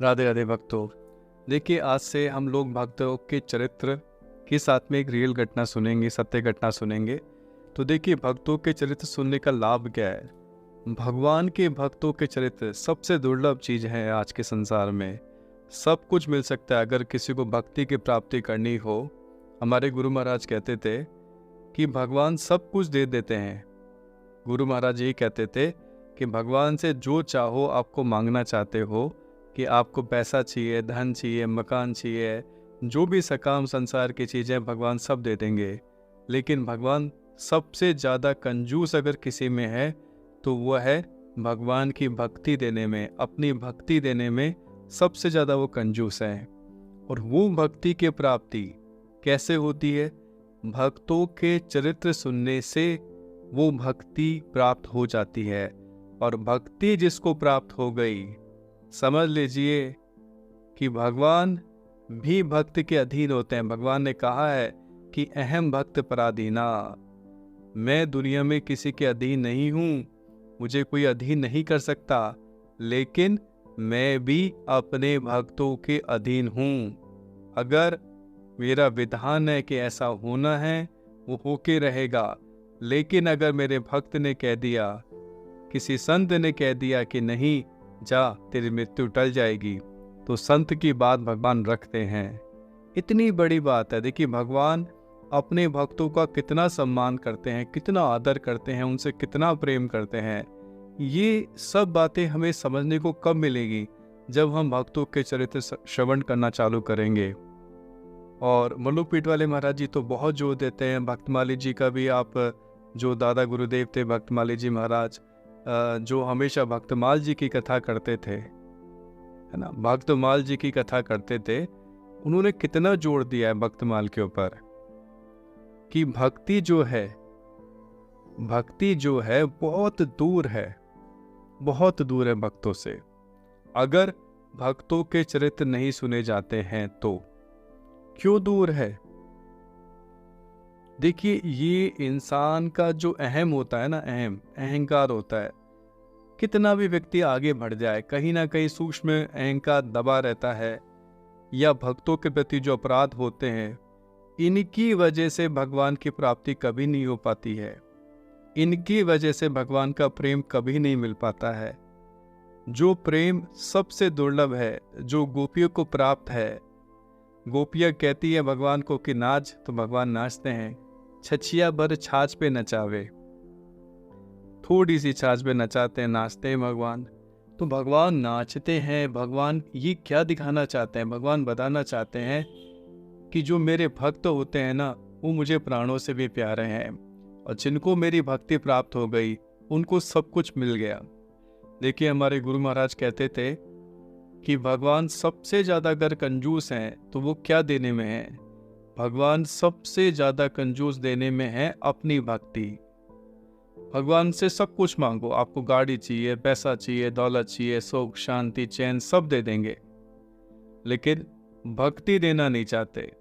राधे राधे भक्तों। देखिए, आज से हम लोग भक्तों के चरित्र के साथ में एक रियल घटना सुनेंगे, सत्य घटना सुनेंगे। तो देखिए, भक्तों के चरित्र सुनने का लाभ क्या है। भगवान के भक्तों के चरित्र सबसे दुर्लभ चीज़ है आज के संसार में। सब कुछ मिल सकता है अगर किसी को भक्ति की प्राप्ति करनी हो। हमारे गुरु महाराज कहते थे कि भगवान सब कुछ दे देते हैं। गुरु महाराज यही कहते थे कि भगवान से जो चाहो, आपको मांगना चाहते हो कि आपको पैसा चाहिए, धन चाहिए, मकान चाहिए, जो भी सकाम संसार की चीज़ें, भगवान सब दे देंगे। लेकिन भगवान सबसे ज़्यादा कंजूस अगर किसी में है तो वह है भगवान की भक्ति देने में, अपनी भक्ति देने में सबसे ज़्यादा वो कंजूस है। और वो भक्ति की प्राप्ति कैसे होती है? भक्तों के चरित्र सुनने से वो भक्ति प्राप्त हो जाती है। और भक्ति जिसको प्राप्त हो गई, समझ लीजिए कि भगवान भी भक्त के अधीन होते हैं। भगवान ने कहा है कि अहम भक्त पराधीना, मैं दुनिया में किसी के अधीन नहीं हूँ, मुझे कोई अधीन नहीं कर सकता, लेकिन मैं भी अपने भक्तों के अधीन हूँ। अगर मेरा विधान है कि ऐसा होना है, वो होके रहेगा। लेकिन अगर मेरे भक्त ने कह दिया, किसी संत ने कह दिया कि नहीं जा, तेरी मृत्यु टल जाएगी, तो संत की बात भगवान रखते हैं। इतनी बड़ी बात है। देखिए, भगवान अपने भक्तों का कितना सम्मान करते हैं, कितना आदर करते हैं, उनसे कितना प्रेम करते हैं। ये सब बातें हमें समझने को कब मिलेगी? जब हम भक्तों के चरित्र श्रवण करना चालू करेंगे। और मल्लूपीठ वाले महाराज जी तो बहुत जोर देते हैं। भक्तमाली जी का भी, आप जो दादा गुरुदेव थे भक्तमाली जी महाराज, जो हमेशा भक्तमाल जी की कथा करते थे, है ना, भक्तमाल जी की कथा करते थे, उन्होंने कितना जोर दिया है भक्तमाल के ऊपर कि भक्ति जो है बहुत दूर है, बहुत दूर है भक्तों से। अगर भक्तों के चरित्र नहीं सुने जाते हैं तो क्यों दूर है? देखिए, ये इंसान का जो अहम होता है ना, अहंकार होता है। कितना भी व्यक्ति आगे बढ़ जाए, कहीं ना कहीं सूक्ष्म अहंकार दबा रहता है। या भक्तों के प्रति जो अपराध होते हैं, इनकी वजह से भगवान की प्राप्ति कभी नहीं हो पाती है। इनकी वजह से भगवान का प्रेम कभी नहीं मिल पाता है। जो प्रेम सबसे दुर्लभ है, जो गोपियों को प्राप्त है। गोपियाँ कहती है भगवान को कि नाच, तो भगवान नाचते हैं। छछिया भर छाछ पे नचावे, थोड़ी सी छाछ पे नचाते हैं, नाचते हैं भगवान। तो भगवान नाचते हैं। भगवान ये क्या दिखाना चाहते हैं? भगवान बताना चाहते हैं कि जो मेरे भक्त होते हैं ना, वो मुझे प्राणों से भी प्यारे हैं। और जिनको मेरी भक्ति प्राप्त हो गई, उनको सब कुछ मिल गया। देखिए, हमारे गुरु महाराज कहते थे कि भगवान सबसे ज़्यादा अगर कंजूस हैं तो वो क्या देने में है? भगवान सबसे ज़्यादा कंजूस देने में है अपनी भक्ति। भगवान से सब कुछ मांगो, आपको गाड़ी चाहिए, पैसा चाहिए, दौलत चाहिए, सुख, शांति, चैन सब दे देंगे, लेकिन भक्ति देना नहीं चाहते।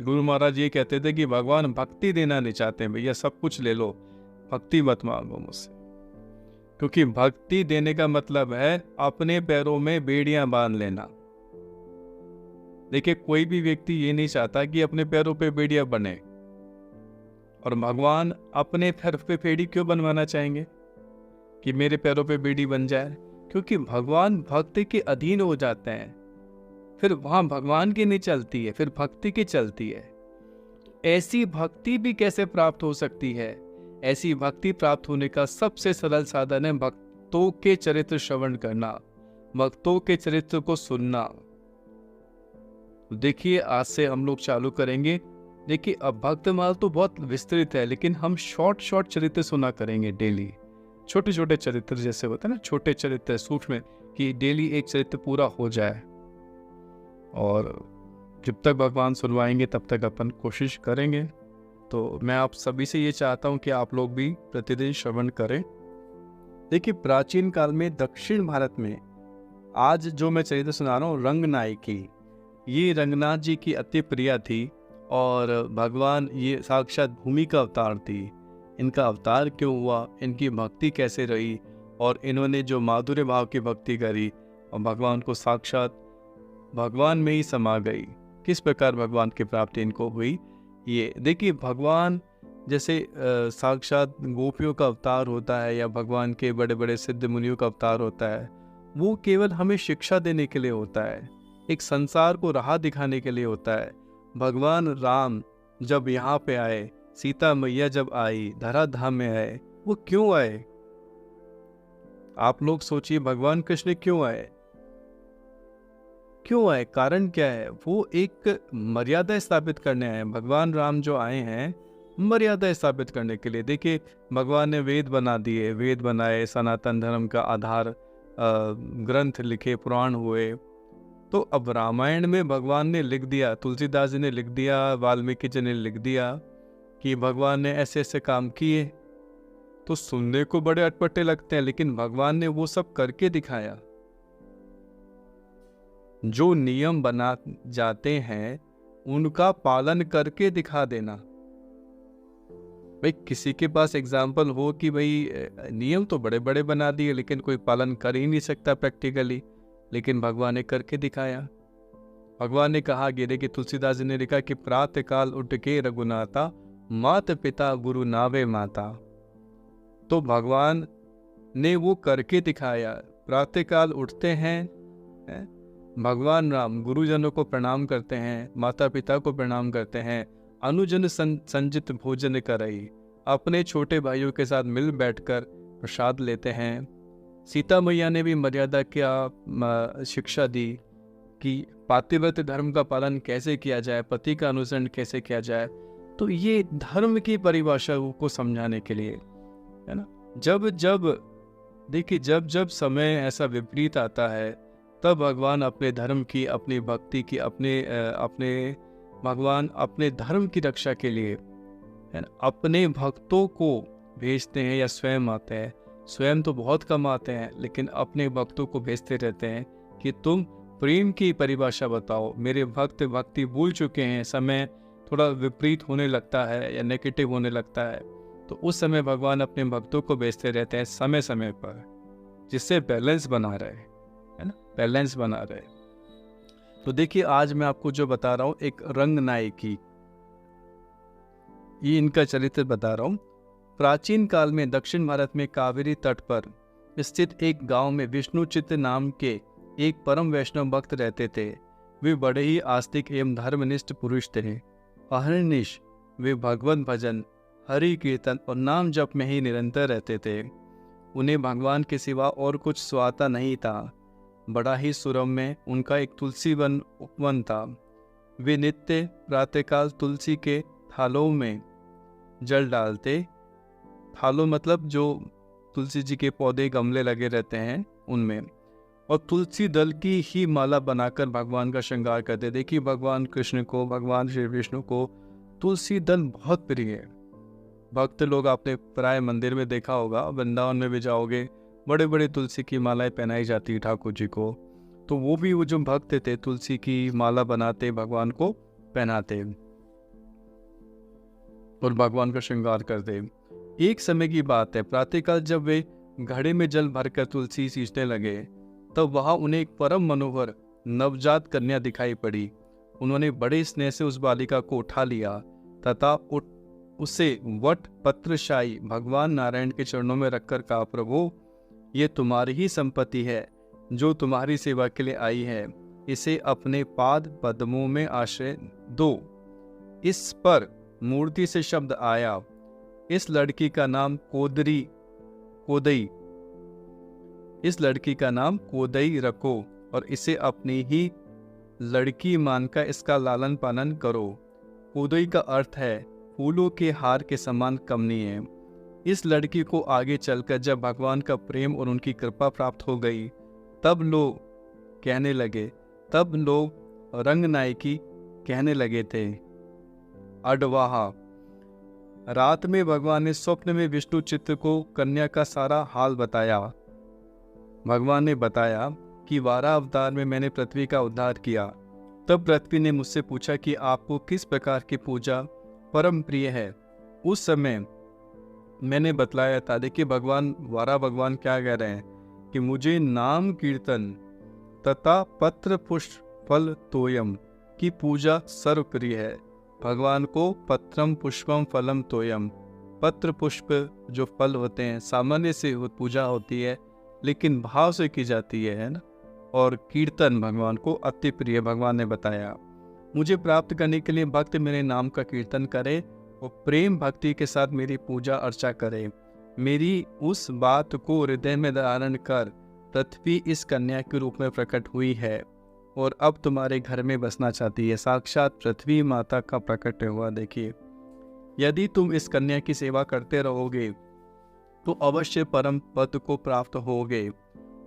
गुरु महाराज ये कहते थे कि भगवान भक्ति देना नहीं चाहते। भैया सब कुछ ले लो, भक्ति मत मांगो मुझसे। क्योंकि भक्ति देने का मतलब है अपने पैरों में बेड़ियां बांध लेना। देखिए, कोई भी व्यक्ति ये नहीं चाहता कि अपने पैरों पे बेड़ियां बने। और भगवान अपने पैर पे बेड़ी क्यों बनवाना चाहेंगे कि मेरे पैरों पे बेड़ी बन जाए? क्योंकि भगवान भक्ति के अधीन हो जाते हैं। फिर वहां भगवान की नहीं चलती है, फिर भक्ति की चलती है। ऐसी भक्ति भी कैसे प्राप्त हो सकती है? ऐसी भक्ति प्राप्त होने का सबसे सरल साधन है भक्तों के चरित्र श्रवण करना, भक्तों के चरित्र को सुनना। देखिए, आज से हम लोग चालू करेंगे। देखिए, अब भक्तमाल तो बहुत विस्तृत है, लेकिन हम शॉर्ट चरित्र सुना करेंगे डेली। छोटे छोटे चरित्र जैसे होते हैं ना, छोटे चरित्र सूक्ष्म, कि डेली एक चरित्र पूरा हो जाए। और जब तक भगवान सुनवाएंगे तब तक अपन कोशिश करेंगे। तो मैं आप सभी से ये चाहता हूँ कि आप लोग भी प्रतिदिन श्रवण करें। देखिए, प्राचीन काल में दक्षिण भारत में, आज जो मैं चरित्र सुना रहा हूँ रंगनायकी, ये रंगनाथ जी की अति प्रिया थी। और भगवान ये साक्षात भूमि का अवतार थी। इनका अवतार क्यों हुआ, इनकी भक्ति कैसे रही, और इन्होंने जो माधुर्य भाव की भक्ति करी और भगवान को साक्षात भगवान में ही समा गई। किस प्रकार भगवान की प्राप्ति इनको हुई, ये देखिए, भगवान जैसे साक्षात गोपियों का अवतार होता है या भगवान के बड़े बड़े सिद्ध मुनियों का अवतार होता है, वो केवल हमें शिक्षा देने के लिए होता है, एक संसार को राह दिखाने के लिए होता है। भगवान राम जब यहाँ पे आए, सीता मैया जब आई, धरा धाम में आए, वो क्यों आए? आप लोग सोचिए, भगवान कृष्ण क्यों आए? क्यों आए? कारण क्या है? वो एक मर्यादा स्थापित करने आए। भगवान राम जो आए हैं मर्यादा स्थापित करने के लिए। देखिए, भगवान ने वेद बना दिए, वेद बनाए, सनातन धर्म का आधार ग्रंथ लिखे, पुराण हुए। तो अब रामायण में भगवान ने लिख दिया, तुलसीदास जी ने लिख दिया, वाल्मीकि जी ने लिख दिया कि भगवान ने ऐसे ऐसे काम किए, तो सुनने को बड़े अटपटे लगते हैं, लेकिन भगवान ने वो सब करके दिखाया। जो नियम बना जाते हैं उनका पालन करके दिखा देना। भाई किसी के पास एग्जाम्पल हो कि भाई नियम तो बड़े बड़े बना दिए लेकिन कोई पालन कर ही नहीं सकता प्रैक्टिकली, लेकिन भगवान ने करके दिखाया। भगवान ने कहा, गिरे कि तुलसीदास जी ने लिखा कि प्रातः काल उठ के रघुनाथा, मात पिता गुरु नावे माता। तो भगवान ने वो करके दिखाया। प्रातः काल उठते हैं, भगवान राम गुरुजनों को प्रणाम करते हैं, माता पिता को प्रणाम करते हैं, अनुजन संजित भोजन करई, अपने छोटे भाइयों के साथ मिल बैठकर प्रसाद लेते हैं। सीता मैया ने भी मर्यादा क्या शिक्षा दी कि पातिव्रत्य धर्म का पालन कैसे किया जाए, पति का अनुसरण कैसे किया जाए। तो ये धर्म की परिभाषा को समझाने के लिए है ना। जब जब समय ऐसा विपरीत आता है, तब भगवान अपने धर्म की, अपनी भक्ति की, भगवान अपने धर्म की रक्षा के लिए है ना, अपने भक्तों को भेजते हैं या स्वयं आते हैं। स्वयं तो बहुत कम आते हैं, लेकिन अपने भक्तों को भेजते रहते हैं कि तुम प्रेम की परिभाषा बताओ। मेरे भक्त भक्ति भूल चुके हैं, समय थोड़ा विपरीत होने लगता है या नेगेटिव होने लगता है, तो उस समय भगवान अपने भक्तों को भेजते रहते हैं समय समय पर, जिससे बैलेंस बना रहे, है ना, बैलेंस बना रहे। तो देखिए, आज मैं आपको जो बता रहा हूँ, एक रंग नायकी, ये इनका चरित्र बता रहा हूँ। प्राचीन काल में दक्षिण भारत में कावेरी तट पर स्थित एक गांव में विष्णुचित्त नाम के एक परम वैष्णव भक्त रहते थे। वे बड़े ही आस्तिक एवं धर्मनिष्ठ पुरुष थे। अहर्निश वे भगवत भजन, हरि कीर्तन और नाम जप में ही निरंतर रहते थे। उन्हें भगवान के सिवा और कुछ स्वाता नहीं था। बड़ा ही सुरम्य उनका एक तुलसी वन उपवन था। वे नित्य प्रातःकाल तुलसी के थालों में जल डालते। थालों मतलब जो तुलसी जी के पौधे गमले लगे रहते हैं उनमें, और तुलसी दल की ही माला बनाकर भगवान का श्रृंगार करते। देखिए, भगवान कृष्ण को, भगवान श्री विष्णु को तुलसी दल बहुत प्रिय है। भक्त लोग आपने प्राय मंदिर में देखा होगा, वृंदावन में भी जाओगे, बड़े बड़े तुलसी की मालाएं पहनाई जाती है ठाकुर जी को। तो वो भी, वो जो भक्त थे, तुलसी की माला बनाते, भगवान को पहनाते और भगवान का श्रृंगार करते। एक समय की बात है, प्रातःकाल जब वे घड़े में जल भरकर तुलसी सींचने लगे, तब वहां उन्हें एक परम मनोहर नवजात कन्या दिखाई पड़ी। उन्होंने बड़े स्नेह से उस बालिका को उठा लिया तथा उसे वट पत्रशाही भगवान नारायण के चरणों में रखकर कहा, प्रभु, ये तुम्हारी ही संपत्ति है जो तुम्हारी सेवा के लिए आई है। इसे अपने पाद पद्मों में आश्रय दो। इस पर मूर्ति से शब्द आया, इस लड़की का नाम कोदई रखो और इसे अपनी ही लड़की मानकर इसका लालन पालन करो। कोदई का अर्थ है फूलों के हार के समान कमनीय। इस लड़की को आगे चलकर जब भगवान का प्रेम और उनकी कृपा प्राप्त हो गई, तब लोग रंग नायकी कहने लगे थे। अडवाहा। रात में भगवान ने स्वप्न में विष्णु चित्त को कन्या का सारा हाल बताया। भगवान ने बताया कि वारा अवतार में मैंने पृथ्वी का उद्धार किया। तब पृथ्वी ने मुझसे पूछा कि आपको किस प्रकार की पूजा परम प्रिय है। उस समय मैंने बतलाया था। देखिए, वारा भगवान क्या कह रहे हैं कि मुझे नाम कीर्तन तथा पत्र पुष्प फल तोयम की पूजा सर्वप्रिय है। भगवान को पत्रम पुष्पम फलम तोयम, पत्र पुष्प जो फल होते हैं सामान्य से पूजा होती है, लेकिन भाव से की जाती है ना। और कीर्तन भगवान को अति प्रिय, भगवान ने बताया मुझे प्राप्त करने के लिए भक्त मेरे नाम का कीर्तन करे और प्रेम भक्ति के साथ मेरी पूजा अर्चा करे। मेरी उस बात को हृदय में धारण कर पृथ्वी इस कन्या के रूप में प्रकट हुई है और अब तुम्हारे घर में बसना चाहती है। साक्षात पृथ्वी माता का प्रकट हुआ। देखिए, यदि तुम इस कन्या की सेवा करते रहोगे तो अवश्य परम पद को प्राप्त होगे।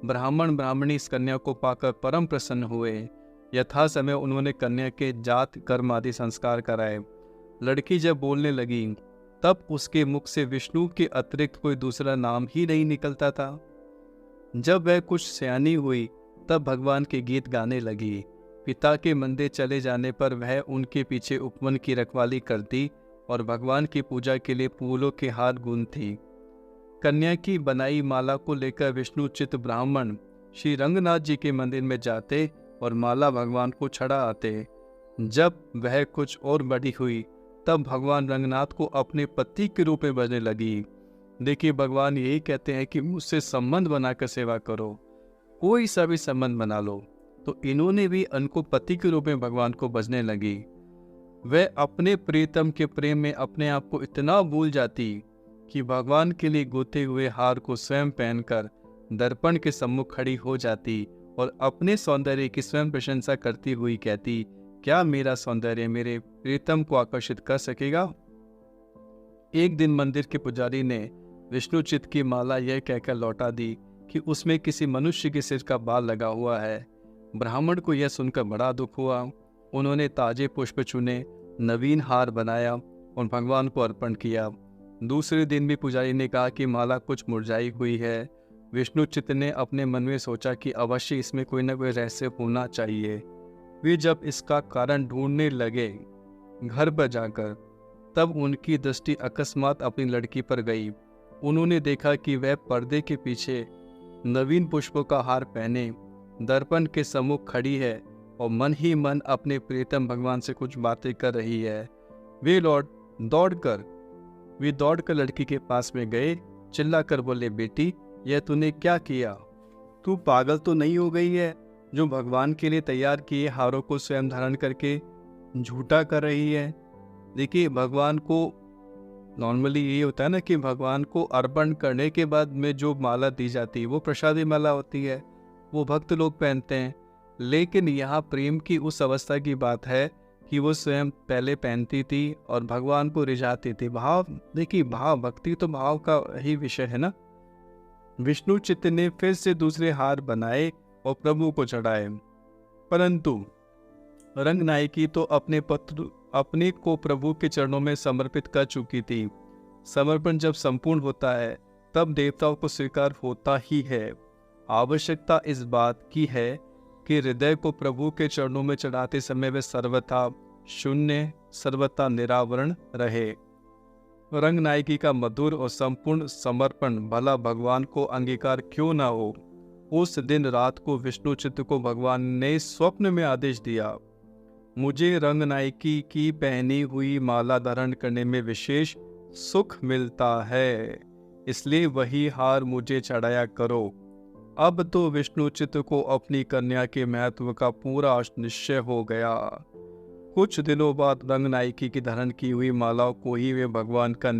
ब्राह्मण ब्राह्मणी इस कन्या को पाकर परम प्रसन्न हुए। यथा समय उन्होंने कन्या के जात कर्म आदि संस्कार कराए। लड़की जब बोलने लगी तब उसके मुख से विष्णु के अतिरिक्त कोई दूसरा नाम ही नहीं निकलता था। जब वह कुछ सयानी हुई तब भगवान के गीत गाने लगी। पिता के मंदिर चले जाने पर वह उनके पीछे उपवन की रखवाली करती और भगवान की पूजा के लिए फूलों के हार गूंथती। कन्या की बनाई माला को लेकर विष्णुचित ब्राह्मण श्री रंगनाथ जी के मंदिर में जाते और माला भगवान को चढ़ा आते। जब वह कुछ और बड़ी हुई तब भगवान रंगनाथ को अपने पति के रूप में बजने लगी। देखिए, भगवान यही कहते हैं कि मुझसे संबंध बनाकर सेवा करो, कोई सा भी संबंध बना लो। तो इन्होंने भी उनको पति के रूप में भगवान को बजने लगी। वह अपने प्रीतम के प्रेम में अपने आप को इतना भूल जाती कि भगवान के लिए गूंथे हुए हार को स्वयं पहनकर दर्पण के सम्मुख खड़ी हो जाती और अपने सौंदर्य की स्वयं प्रशंसा करती हुई कहती, क्या मेरा सौंदर्य मेरे प्रीतम को आकर्षित कर सकेगा। एक दिन मंदिर के पुजारी ने विष्णुचित की माला यह कहकर लौटा दी कि उसमें किसी मनुष्य के सिर का बाल लगा हुआ है। ब्राह्मण को यह सुनकर बड़ा दुख हुआ। उन्होंने ताजे पुष्प चुने, नवीन हार बनाया और भगवान को अर्पण किया। दूसरे दिन भी पुजारी ने कहा कि माला कुछ मुरझाई हुई है। विष्णुचित ने अपने मन में सोचा कि अवश्य इसमें कोई न कोई रहस्य होना चाहिए। वे जब इसका कारण ढूंढने लगे घर पर जाकर, तब उनकी दृष्टि अकस्मात अपनी लड़की पर गई। उन्होंने देखा कि वह पर्दे के पीछे नवीन पुष्पों का हार पहने दर्पण के सम्मुख खड़ी है और मन ही मन अपने प्रीतम भगवान से कुछ बातें कर रही है। वे दौड़कर लड़की के पास में गए, चिल्लाकर बोले, बेटी यह तूने क्या किया? तू पागल तो नहीं हो गई है जो भगवान के लिए तैयार किए हारों को स्वयं धारण करके झूठा कर रही है? देखिए, भगवान को नॉर्मली यही होता है ना कि भगवान को अर्पण करने के बाद में जो माला दी जाती है वो प्रसादी माला होती है, वो भक्त लोग पहनते हैं। लेकिन यहाँ प्रेम की उस अवस्था की बात है कि वो स्वयं पहले पहनती थी और भगवान को रिझाती थी। भाव, देखिए, भाव भक्ति तो भाव का ही विषय है ना। विष्णु चित्त ने फिर से दूसरे हार बनाए और प्रभु को चढ़ाए, परंतु रंगनायकी तो अपने को प्रभु के चरणों में समर्पित कर चुकी थी। समर्पण जब संपूर्ण होता है तब देवताओं को स्वीकार होता ही है। आवश्यकता इस बात की है कि हृदय को प्रभु के चरणों में चढ़ाते समय वे सर्वथा शून्य, सर्वथा निरावरण रहे। रंगनायकी का मधुर और संपूर्ण समर्पण भला भगवान को अंगीकार क्यों ना हो। उस दिन रात को विष्णुचित्त को भगवान ने स्वप्न में आदेश दिया, मुझे रंगनायकी की पहनी हुई माला धारण करने में विशेष सुख मिलता है, इसलिए वही हार मुझे चढ़ाया करो। अब तो विष्णुचित्त को अपनी कन्या के महत्व का पूरा निश्चय हो गया। कुछ दिनों बाद रंगनायकी की धारण की हुई मालाओं को ही वे भगवान को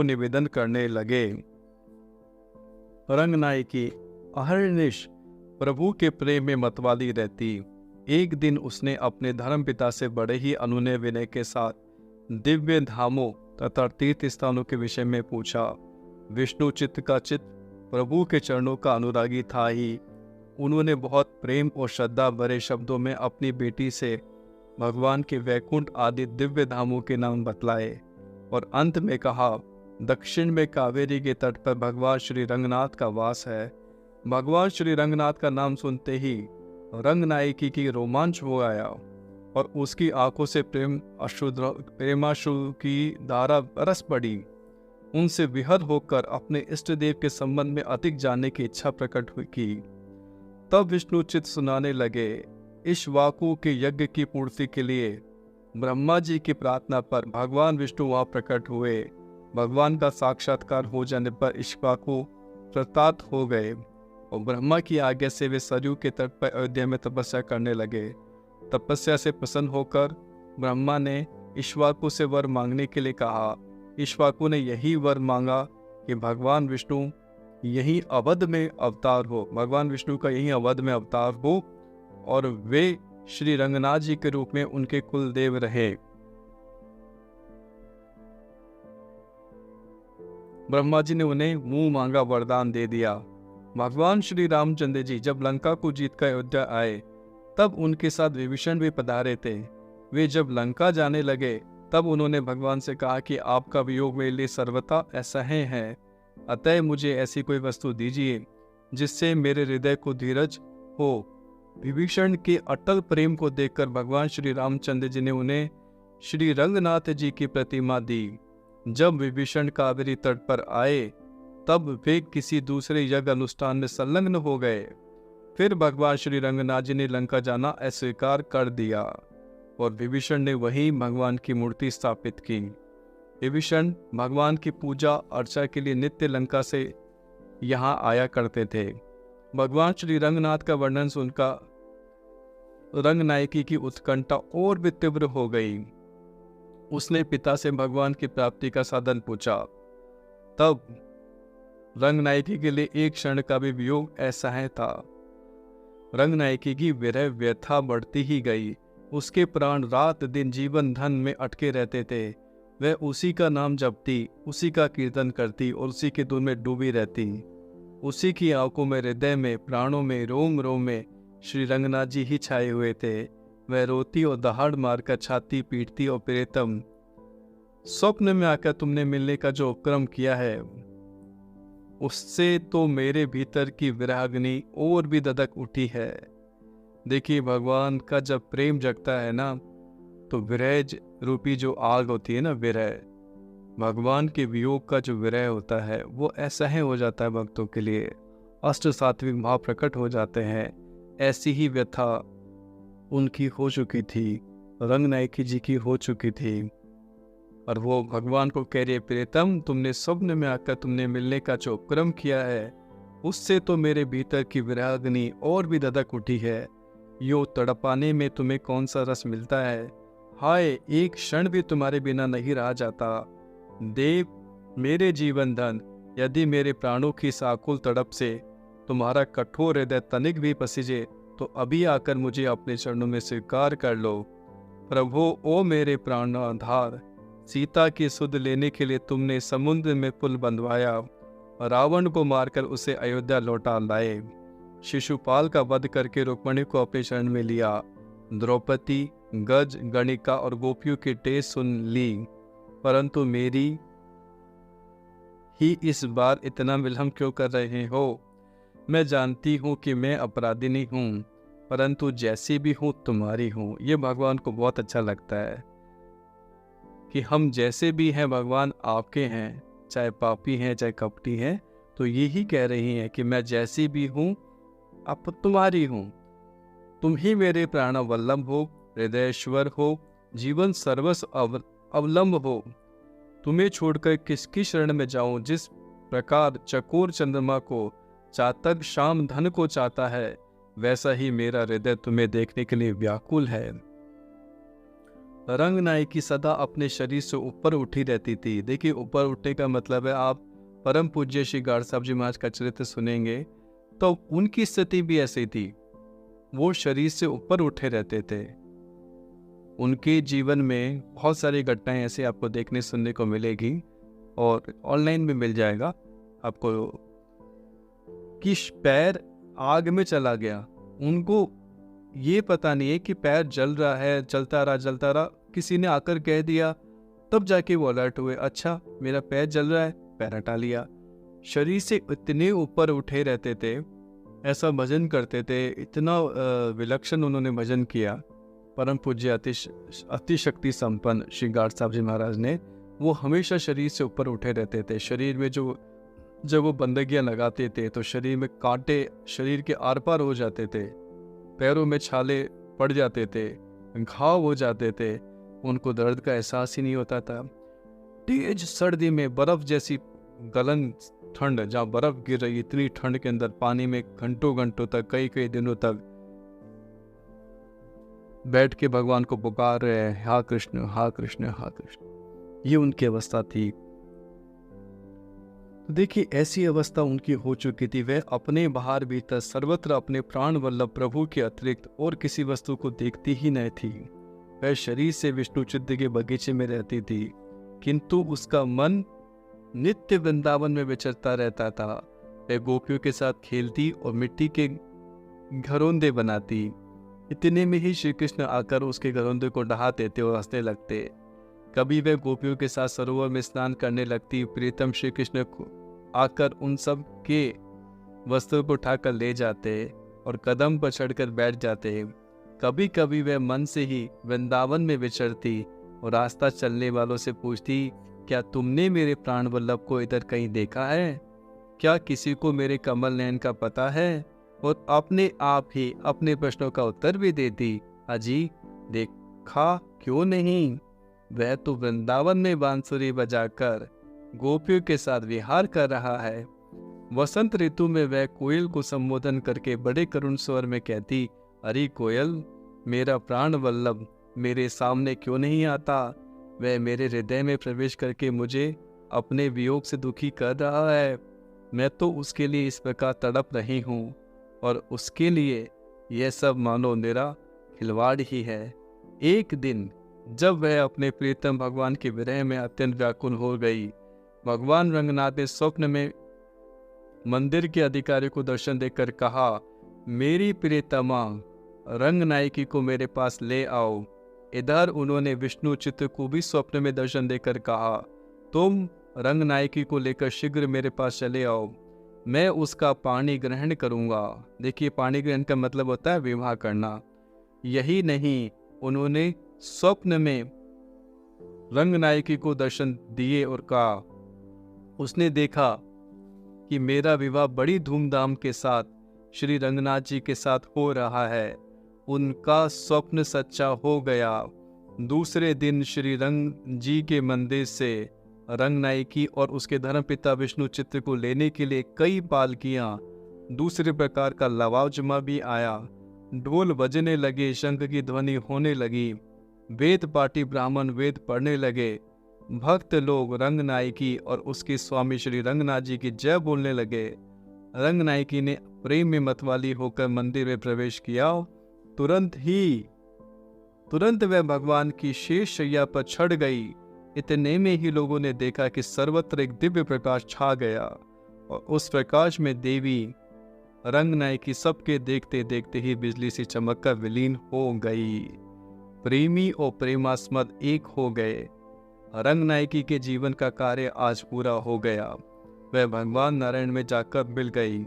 निवेदन करने लगे। रंगनायकी अहर्निश प्रभु के प्रेम में मतवाली रहती। एक दिन उसने अपने धर्मपिता से बड़े ही अनुनय विनय के साथ दिव्य धामों तथा तीर्थ स्थानों के विषय में पूछा। विष्णु चित्त का चित्त प्रभु के चरणों का अनुरागी था ही। उन्होंने बहुत प्रेम और श्रद्धा भरे शब्दों में अपनी बेटी से भगवान के वैकुंठ आदि दिव्य धामों के नाम बतलाए और अंत में कहा, दक्षिण में कावेरी के तट पर भगवान श्री रंगनाथ का वास है। भगवान श्री रंगनाथ का नाम सुनते ही रंगनायकी की रोमांच हो आया और उसकी आंखों से प्रेमाश्रु की धारा बरस पड़ी। उनसे विहर होकर अपने इष्ट देव के संबंध में अधिक जानने की इच्छा प्रकट हुई की। तब विष्णु चित सुनाने लगे। इक्ष्वाकु के यज्ञ की पूर्ति के लिए ब्रह्मा जी की प्रार्थना पर भगवान विष्णु वहां प्रकट हुए। भगवान का साक्षात्कार हो जाने पर इक्ष्वाकु कृतार्थ हो गए और ब्रह्मा की आज्ञा से वे सरयू के तट पर अयोध्या में तपस्या करने लगे। तपस्या से प्रसन्न होकर ब्रह्मा ने इक्ष्वाकु से वर मांगने के लिए कहा। इक्ष्वाकु ने यही वर मांगा कि भगवान विष्णु यही अवध में अवतार हो, भगवान विष्णु का यही अवध में अवतार हो और वे श्री रंगनाथ जी के रूप में उनके कुल देव रहे। ब्रह्मा जी ने उन्हें मुंह मांगा वरदान दे दिया। भगवान श्री रामचंद्र जी जब लंका को जीतकर अयोध्या आए तब उनके साथ विभीषण भी पधारे थे। वे जब लंका जाने लगे तब उन्होंने भगवान से कहा कि आपका वियोग मेरे लिए सर्वथा असह्य है, अतः मुझे ऐसी कोई वस्तु दीजिए जिससे मेरे हृदय को धीरज हो। विभीषण के अटल प्रेम को देखकर भगवान श्री रामचंद्र जी ने उन्हें श्री रंगनाथ जी की प्रतिमा दी। जब विभीषण कावेरी तट पर आए तब वे किसी दूसरे यज्ञ अनुष्ठान में संलग्न हो गए। फिर भगवान श्री रंगनाथ जी ने लंका जाना अस्वीकार कर दिया और विभीषण ने वहीं भगवान की मूर्ति स्थापित की। विभीषण भगवान की पूजा अर्चा के लिए नित्य लंका से यहाँ आया करते थे। भगवान श्री रंगनाथ का वर्णन सुनकर रंगनायकी की उत्कंठा और भी तीव्र हो गई। उसने पिता से भगवान की प्राप्ति का साधन पूछा। तब रंगनायकी के लिए एक क्षण का भी वियोग असह्य था। रंगनायकी की विरह व्यथा बढ़ती ही गई। उसके प्राण रात दिन जीवन धन में अटके रहते थे। वह उसी का नाम जपती, उसी का कीर्तन करती और उसी के धुन में डूबी रहती। उसी की आंखों में, हृदय में, प्राणों में, रोम रोम में श्री रंगनाथ जी ही छाए हुए थे। वह रोती और दहाड़ मारकर छाती पीटती और प्रियतम, स्वप्न में आकर तुमने मिलने का जो उपक्रम किया है उससे तो मेरे भीतर की विरहाग्नि और भी ददक उठी है। देखिए, भगवान का जब प्रेम जगता है ना तो विरह रूपी जो आग होती है ना, विरह, भगवान के वियोग का जो विरह होता है वो असह्य हो जाता है भक्तों के लिए। अष्ट सात्विक भाव प्रकट हो जाते हैं। ऐसी ही व्यथा उनकी हो चुकी थी, रंगनायकी जी की हो चुकी थी। और वो भगवान को कह रही है, प्रियतम, तुमने स्वप्न में आकर तुमने मिलने का जो उपक्रम किया है उससे तो मेरे भीतर की विराग्नि और भी ददक उठी है। यो तड़पाने में तुम्हें कौन सा रस मिलता है? हाय, एक क्षण भी तुम्हारे बिना नहीं रहा जाता। देव, मेरे जीवन धन, यदि मेरे प्राणों की साकुल तड़प से तुम्हारा कठोर हृदय तनिक भी पसीजे तो अभी आकर मुझे अपने चरणों में स्वीकार कर लो। प्रभु, ओ मेरे प्राणाधार, सीता की सुध लेने के लिए तुमने समुद्र में पुल बंधवाया, रावण को मारकर उसे अयोध्या लौटा लाए, शिशुपाल का वध करके रुक्मिणी को अपने शरण में लिया, द्रौपदी, गज, गणिका और गोपियों की टेस सुन ली, परंतु मेरी ही इस बार इतना विलंब क्यों कर रहे हो? मैं जानती हूँ कि मैं अपराधिनी हूँ, परंतु जैसी भी हूँ तुम्हारी हूँ। ये भगवान को बहुत अच्छा लगता है कि हम जैसे भी हैं भगवान आपके हैं, चाहे पापी हैं चाहे कपटी हैं। तो यही कह रही हैं कि मैं जैसी भी हूँ अब तुम्हारी हूँ। तुम ही मेरे प्राणावल्लभ हो, हृदयेश्वर हो, जीवन सर्वस्व अवलंब हो। तुम्हें छोड़कर किसकी शरण में जाऊं? जिस प्रकार चकोर चंद्रमा को चातक शाम धन को चाहता है, वैसा ही मेरा हृदय तुम्हें देखने के लिए व्याकुल है। रंगनायकी सदा अपने शरीर से ऊपर उठी रहती थी। देखिए, ऊपर उठने का मतलब है, आप परम पूज्य श्री गाड़ साहब जी महाराज का चरित्र सुनेंगे तो उनकी स्थिति भी ऐसी थी। वो शरीर से ऊपर उठे रहते थे। उनके जीवन में बहुत सारी घटनाएं ऐसे आपको देखने सुनने को मिलेगी और ऑनलाइन में मिल जाएगा आपको, कि पैर आग में चला गया। उनको ये पता नहीं है कि पैर जल रहा है, जलता रहा। किसी ने आकर कह दिया, तब जाके वो अलर्ट हुए, अच्छा मेरा पैर जल रहा है, पैर हटा लिया। शरीर से इतने ऊपर उठे रहते थे, ऐसा भजन करते थे, इतना विलक्षण उन्होंने भजन किया। परम पूज्य अतिशक्ति संपन्न श्री गाड़ साहब जी महाराज ने, वो हमेशा शरीर से ऊपर उठे रहते थे। शरीर में जो जब वो बंदगियां लगाते थे तो शरीर में कांटे शरीर के आर पार हो जाते थे, पैरों में छाले पड़ जाते थे, घाव हो जाते थे, उनको दर्द का एहसास ही नहीं होता था। तेज सर्दी में बर्फ जैसी गलन ठंड, जहाँ बर्फ गिर रही, इतनी ठंड के अंदर पानी में घंटों घंटों तक, कई कई दिनों तक बैठ के भगवान को पुकार रहे हैं, हा कृष्ण हा कृष्ण हा कृष्ण। ये उनकी अवस्था थी। तो देखिए ऐसी अवस्था उनकी हो चुकी थी। वह अपने बाहर भीतर सर्वत्र अपने प्राण वल्लभ प्रभु के अतिरिक्त और किसी वस्तु को देखती ही नहीं थी। वह शरीर से विष्णु चित्त के बगीचे में रहती थी, किंतु उसका मन नित्य वृंदावन में विचरता रहता था। वह गोपियों के साथ खेलती और मिट्टी के घरौंदे बनाती। इतने में ही श्री कृष्ण आकर उसके घरौंदे को ढहा देते और हंसने लगते। कभी वह गोपियों के साथ सरोवर में स्नान करने लगती। प्रीतम श्री कृष्ण को आकर उन सब के वस्त्रों को उठाकर ले जाते और कदम पर चढ़कर बैठ जाते। कभी कभी वह मन से ही वृंदावन में विचरती और रास्ता चलने वालों से पूछती, क्या तुमने मेरे प्राण वल्लभ को इधर कहीं देखा है? क्या किसी को मेरे कमल नयन का पता है? और अपने आप ही अपने प्रश्नों का उत्तर भी देती, अजी देखा क्यों नहीं? वह तो वृंदावन में बांसुरी बजाकर गोपियों के साथ विहार कर रहा है। वसंत ऋतु में वह कोयल को संबोधन करके बड़े करुण स्वर में कहती, अरे कोयल, मेरा प्राण वल्लभ मेरे सामने क्यों नहीं आता? वह मेरे हृदय में प्रवेश करके मुझे अपने वियोग से दुखी कर रहा है। मैं तो उसके लिए इस प्रकार तड़प रही हूँ और उसके लिए यह सब मानो मेरा खिलवाड़ ही है। एक दिन जब वह अपने प्रीतम भगवान के विरह में अत्यंत व्याकुल हो गई, भगवान रंगनाथ ने स्वप्न में मंदिर के अधिकारी को दर्शन देकर कहा, मेरी प्रियतमा रंगनायकी को मेरे पास ले आओ। इधर उन्होंने विष्णु चित्त को भी स्वप्न में दर्शन देकर कहा, तुम रंगनायकी को लेकर शीघ्र मेरे पास चले आओ, मैं उसका पाणी ग्रहण करूंगा। देखिए पाणी ग्रहण का मतलब होता है विवाह करना। यही नहीं, उन्होंने स्वप्न में रंगनायकी को दर्शन दिए और कहा, उसने देखा कि मेरा विवाह बड़ी धूमधाम के साथ श्री रंगनाथ जी के साथ हो रहा है। उनका स्वप्न सच्चा हो गया। दूसरे दिन श्री रंग जी के मंदिर से रंगनायकी और उसके धर्मपिता विष्णु चित्र को लेने के लिए कई पालकियां, दूसरे प्रकार का लवाजमा भी आया। ढोल बजने लगे, शंख की ध्वनि होने लगी, वेद पाठी ब्राह्मण वेद पढ़ने लगे, भक्त लोग रंगनायकी और उसके स्वामी श्री रंगनाथ जी की जय बोलने लगे। रंगनायकी ने प्रेम में मतवाली होकर मंदिर में प्रवेश किया। तुरंत वह भगवान की शेष शैया पर चढ़ गई। इतने में ही लोगों ने देखा कि सर्वत्र एक दिव्य प्रकाश छा गया और उस प्रकाश में देवी रंगनायकी सबके देखते देखते ही बिजली सी चमककर विलीन हो गई। प्रेमी और प्रेमास्पद एक हो गए। रंगनायकी के जीवन का कार्य आज पूरा हो गया। वह भगवान नारायण में जाकर मिल गई।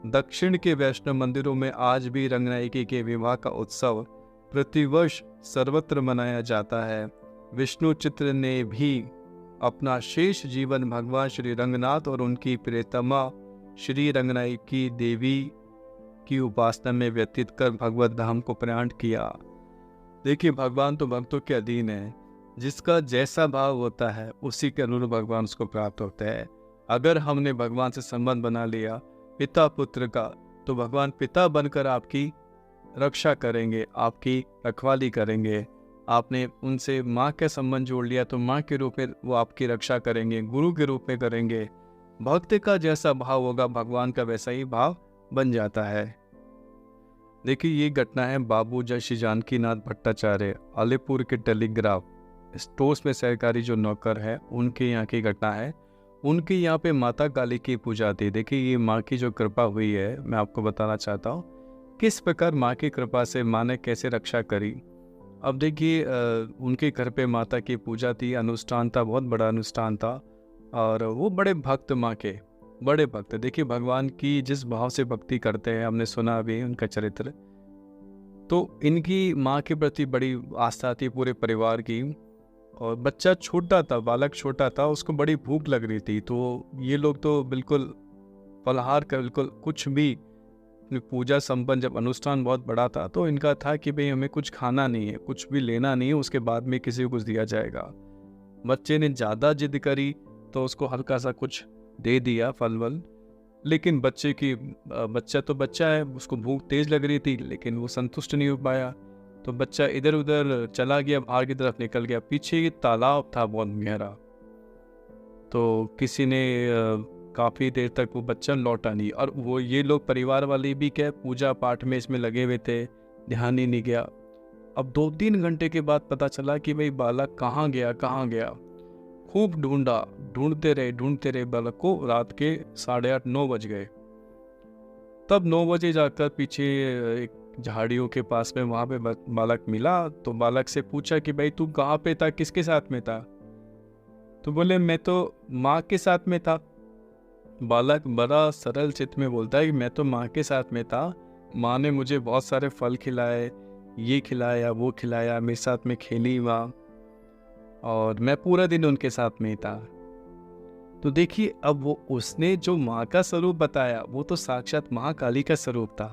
दक्षिण के वैष्णव मंदिरों में आज भी रंगनायकी के विवाह का उत्सव प्रतिवर्ष सर्वत्र मनाया जाता है। विष्णु चित्र ने भी अपना शेष जीवन भगवान श्री रंगनाथ और उनकी प्रियतमा श्री रंगनायकी देवी की उपासना में व्यतीत कर भगवत धाम को प्रयाण किया। देखिए भगवान तो भक्तों के अधीन है। जिसका जैसा भाव होता है उसी के अनुरूप भगवान उसको प्राप्त होता है। अगर हमने भगवान से संबंध बना लिया पिता पुत्र का, तो भगवान पिता बनकर आपकी रक्षा करेंगे, आपकी रखवाली करेंगे। आपने उनसे माँ का संबंध जोड़ लिया तो माँ के रूप में वो आपकी रक्षा करेंगे, गुरु के रूप में करेंगे। भक्त का जैसा भाव होगा भगवान का वैसा ही भाव बन जाता है। देखिए ये घटना है बाबू श्री जानकी नाथ भट्टाचार्य अलीपुर के टेलीग्राफ स्टोर्स में सहकारी जो नौकर है उनके यहाँ की घटना है। उनके यहाँ पे माता काली की पूजा थी। देखिए ये माँ की जो कृपा हुई है, मैं आपको बताना चाहता हूँ किस प्रकार माँ की कृपा से माँ ने कैसे रक्षा करी। अब देखिए उनके घर पे माता की पूजा थी, अनुष्ठान था, बहुत बड़ा अनुष्ठान था और वो बड़े भक्त, माँ के बड़े भक्त। देखिए भगवान की जिस भाव से भक्ति करते हैं, हमने सुना अभी उनका चरित्र, तो इनकी माँ के प्रति बड़ी आस्था थी पूरे परिवार की। और बच्चा छोटा था, बालक छोटा था, उसको बड़ी भूख लग रही थी। तो ये लोग तो बिल्कुल फलाहार का बिल्कुल कुछ भी, पूजा संपन्न जब अनुष्ठान बहुत बड़ा था तो इनका था कि भाई हमें कुछ खाना नहीं है, कुछ भी लेना नहीं है, उसके बाद में किसी को कुछ दिया जाएगा। बच्चे ने ज़्यादा जिद करी तो उसको हल्का सा कुछ दे दिया फल वल, लेकिन बच्चा तो बच्चा है, उसको भूख तेज लग रही थी लेकिन वो संतुष्ट नहीं हो पाया। तो बच्चा इधर उधर चला गया, बाहर की तरफ निकल गया। पीछे तालाब था बहुत गहरा, तो किसी ने काफ़ी देर तक वो बच्चा लौटा नहीं, और वो ये लोग परिवार वाले भी क्या पूजा पाठ में इसमें लगे हुए थे, ध्यान ही नहीं गया। अब 2-3 घंटे के बाद पता चला कि भाई बालक कहाँ गया कहाँ गया। खूब ढूंढते रहे बालक को। रात के 8:30-9 बज गए। तब 9 बजे जाकर पीछे एक झाड़ियों के पास में वहाँ पे बालक मिला। तो बालक से पूछा कि भाई तू कहाँ पे था, किसके साथ में था? तो बोले मैं तो माँ के साथ में था। बालक बड़ा सरल चित्त में बोलता है कि मैं तो माँ के साथ में था, माँ ने मुझे बहुत सारे फल खिलाए, ये खिलाया वो खिलाया, मेरे साथ में खेली माँ, और मैं पूरा दिन उनके साथ में ही था। तो देखिए अब वो उसने जो माँ का स्वरूप बताया वो तो साक्षात महाकाली का स्वरूप था।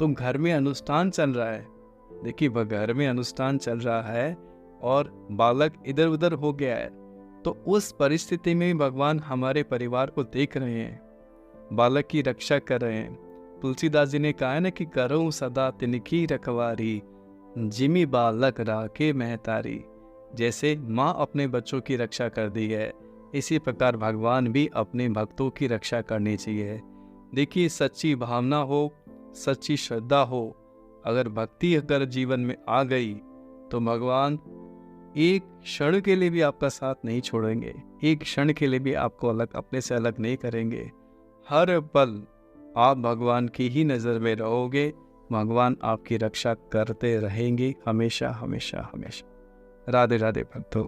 तो घर में अनुष्ठान चल रहा है, देखिए वह घर में अनुष्ठान चल रहा है और बालक इधर उधर हो गया है, तो उस परिस्थिति में भगवान हमारे परिवार को देख रहे हैं, बालक की रक्षा कर रहे हैं। तुलसीदास जी ने कहा है ना कि करो सदा तिनकी रखवारी, जिमी बालक राखे महतारी। जैसे माँ अपने बच्चों की रक्षा कर दी है, इसी प्रकार भगवान भी अपने भक्तों की रक्षा करनी चाहिए। देखिए सच्ची भावना हो, सच्ची श्रद्धा हो, अगर भक्ति अगर जीवन में आ गई तो भगवान एक क्षण के लिए भी आपका साथ नहीं छोड़ेंगे, एक क्षण के लिए भी आपको अपने से अलग नहीं करेंगे। हर पल आप भगवान की ही नज़र में रहोगे, भगवान आपकी रक्षा करते रहेंगे हमेशा हमेशा हमेशा। राधे राधे भक्तों।